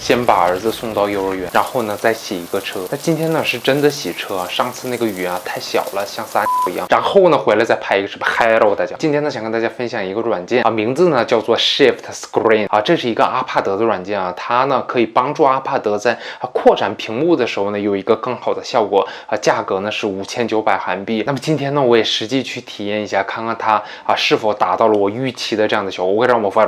先把儿子送到幼儿园，然后呢再洗一个车。那今天呢是真的洗车啊，上次那个雨啊太小了，像撒一样。然后呢回来再拍一个视频。Hello 大家，今天呢想跟大家分享一个软件啊，名字呢叫做 Shift Screen 啊，这是一个阿帕德的软件啊，它呢可以帮助阿帕德在扩展屏幕的时候呢有一个更好的效果啊，价格呢是5900韩币。那么今天呢我也实际去体验一下，看看它是否达到了我预期的这样的效果。我让我发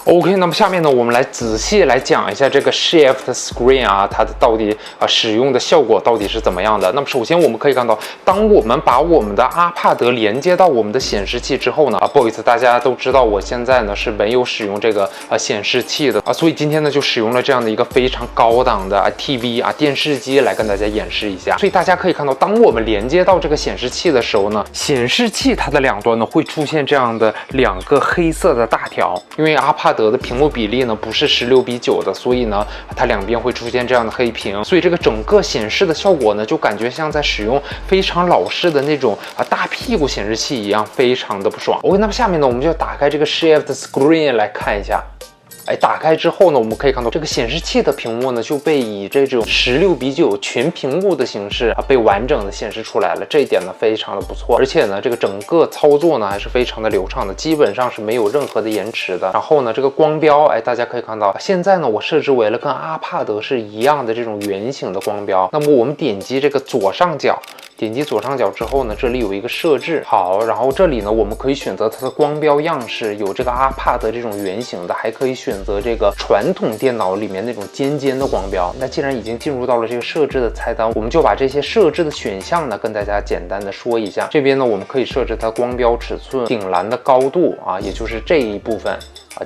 OK， 那么下面呢我们来仔细来讲一下这个 Shift Screen 啊，它的到底使用的效果到底是怎么样的。那么首先我们可以看到，当我们把我们的阿帕德连接到我们的显示器之后呢，不好意思，大家都知道我现在呢是没有使用这个显示器的所以今天呢就使用了这样的一个非常高档的TV 电视机来跟大家演示一下。所以大家可以看到，当我们连接到这个显示器的时候呢，显示器它的两端呢会出现这样的两个黑色的大条，因为阿帕德的屏幕比例呢不是16:9的，所以呢它两边会出现这样的黑屏，所以这个整个显示的效果呢就感觉像在使用非常老式的那种大屁股显示器一样，非常的不爽。OK， 那么下面呢我们就打开这个 Shift Screen 来看一下。打开之后呢，我们可以看到这个显示器的屏幕呢就被以这种16:9全屏幕的形式被完整的显示出来了，这一点呢非常的不错，而且呢这个整个操作呢还是非常的流畅的，基本上是没有任何的延迟的。然后呢这个光标大家可以看到，现在呢我设置为了跟阿帕德是一样的这种圆形的光标。那么我们点击这个左上角，点击左上角之后呢，这里有一个设置，好，然后这里呢我们可以选择它的光标样式，有这个阿帕德这种圆形的，还可以选择这个传统电脑里面那种尖尖的光标。那既然已经进入到了这个设置的菜单，我们就把这些设置的选项呢跟大家简单的说一下。这边呢我们可以设置它光标尺寸、顶栏的高度也就是这一部分。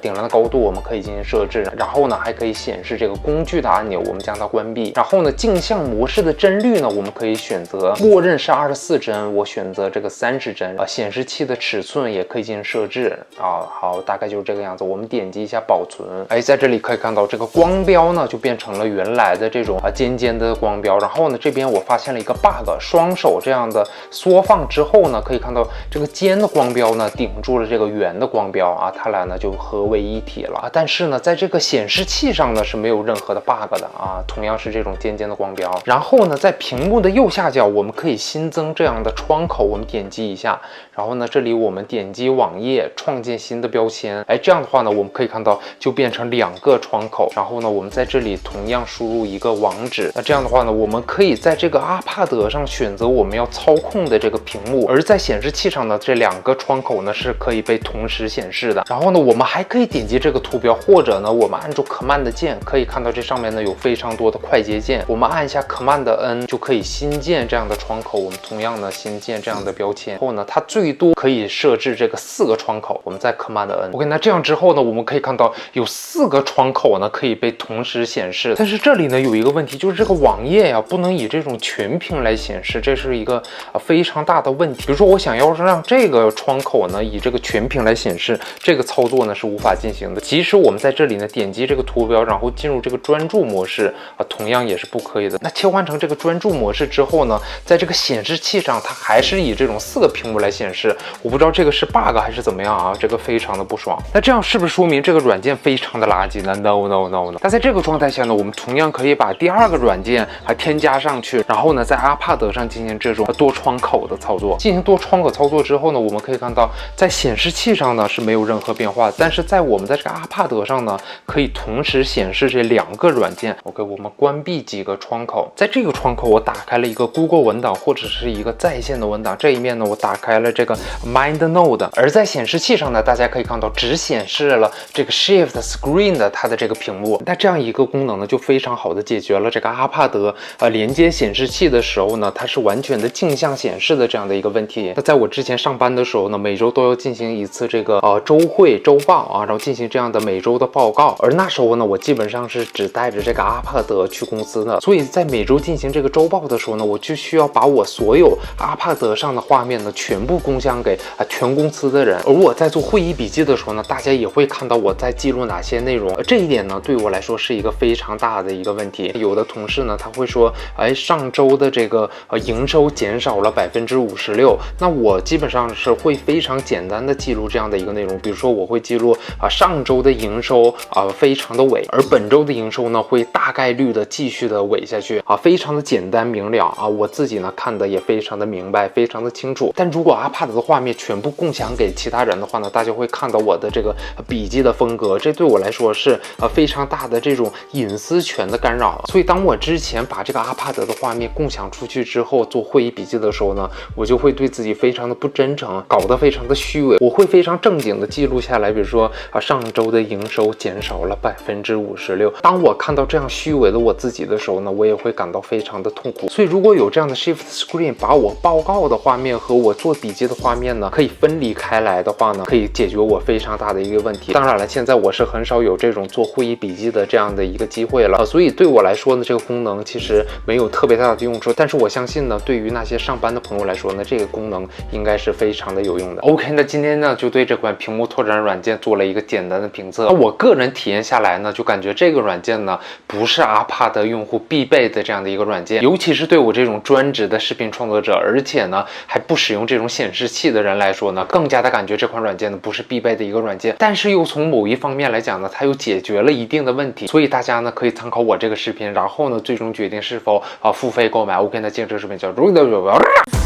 顶栏的高度我们可以进行设置，然后呢还可以显示这个工具的按钮，我们将它关闭。然后呢镜像模式的帧率呢我们可以选择默认是24帧，我选择这个30帧。显示器的尺寸也可以进行设置好，大概就是这个样子。我们点击一下保存，在这里可以看到这个光标呢就变成了原来的这种尖尖的光标。然后呢这边我发现了一个 bug， 双手这样的缩放之后呢，可以看到这个尖的光标呢顶住了这个圆的光标它俩呢就合为一体了但是呢在这个显示器上呢是没有任何的 bug 的同样是这种尖尖的光标。然后呢在屏幕的右下角我们可以新增这样的窗口，我们点击一下，然后呢这里我们点击网页创建新的标签，这样的话呢我们可以看到就变成2个窗口。然后呢我们在这里同样输入一个网址，那这样的话呢我们可以在这个阿帕德上选择我们要操控的这个屏幕，而在显示器上的这2个窗口呢是可以被同时显示的。然后呢我们还可以点击这个图标，或者呢我们按住 Command 键，可以看到这上面呢有非常多的快捷键，我们按一下 Command N 就可以新建这样的窗口。我们同样呢新建这样的标签后呢，它最多可以设置这个4个窗口，我们再 Command N。 OK， 那这样之后呢我们可以看到有4个窗口呢可以被同时显示。但是这里呢有一个问题，就是这个网页不能以这种全屏来显示，这是一个非常大的问题。比如说我想要让这个窗口呢以这个全屏来显示，这个操作呢是无法进行的。即使我们在这里呢点击这个图标，然后进入这个专注模式同样也是不可以的。那切换成这个专注模式之后呢，在这个显示器上它还是以这种4个屏幕来显示，我不知道这个是 bug 还是怎么样这个非常的不爽。那这样是不是说明这个软件非常的垃圾呢？ No。 那在这个状态下呢，我们同样可以把第2个软件添加上去，然后呢在阿帕德上进行这种多窗口的操作。进行多窗口操作之后呢，我们可以看到在显示器上呢是没有任何变化，但是在我们在这个阿帕德上呢可以同时显示这2个软件。 OK， 我们关闭几个窗口，在这个窗口我打开了一个 Google 文档或者是一个在线的文档，这一面呢我打开了这个 MindNode， 而在显示器上呢大家可以看到只显示了这个 Shift Screen 的它的这个屏幕。那这样一个功能呢就非常好的解决了这个阿帕德连接显示器的时候呢它是完全的镜像显示的这样的一个问题。那在我之前上班的时候呢，每周都要进行一次这个周会周报然后进行这样的每周的报告，而那时候呢我基本上是只带着这个阿帕德去公司的，所以在每周进行这个周报的时候呢，我就需要把我所有 iPad 上的画面呢全部共享给全公司的人。而我在做会议笔记的时候呢，大家也会看到我在记录哪些内容。这一点呢，对我来说是一个非常大的一个问题。有的同事呢，他会说，上周的这个营收减少了56%，那我基本上是会非常简单的记录这样的一个内容。比如说我会记录上周的营收非常的稳，而本周的营收呢会大概率的继续的稳下去非常的简单明了我自己呢看的也非常的明白，非常的清楚。但如果 iPad 的画面全部共享给其他人的话呢，大家会看到我的这个笔记的风格，这对我来说是非常大的这种隐私权的干扰。所以当我之前把这个 iPad 的画面共享出去之后，做会议笔记的时候呢，我就会对自己非常的不真诚，搞得非常的虚伪。我会非常正经的记录下来，比如说上周的营收减少了56%。当我看到这样虚伪的我自己的时候呢，我也会感到非常的痛苦。所以如果有这样的 Shift Screen 把我报告的画面和我做笔记的画面呢可以分离开来的话呢，可以解决我非常大的一个问题。当然了，现在我是很少有这种做会议笔记的这样的一个机会了所以对我来说呢，这个功能其实没有特别大的用处。但是我相信呢，对于那些上班的朋友来说呢，这个功能应该是非常的有用的。OK， 那今天呢就对这款屏幕拓展软件做了一个简单的评测。那我个人体验下来呢，就感觉这个软件呢不是 iPad 用户必备的这样的一个软件，尤其是对我这种专职的视频创作者，而且呢还不使用这种显示器的人来说呢，更加的感觉这款软件呢不是必备的一个软件。但是又从某一方面来讲呢，它又解决了一定的问题。所以大家呢可以参考我这个视频，然后呢最终决定是否付费购买。OK， 那今天这个视频就到这里。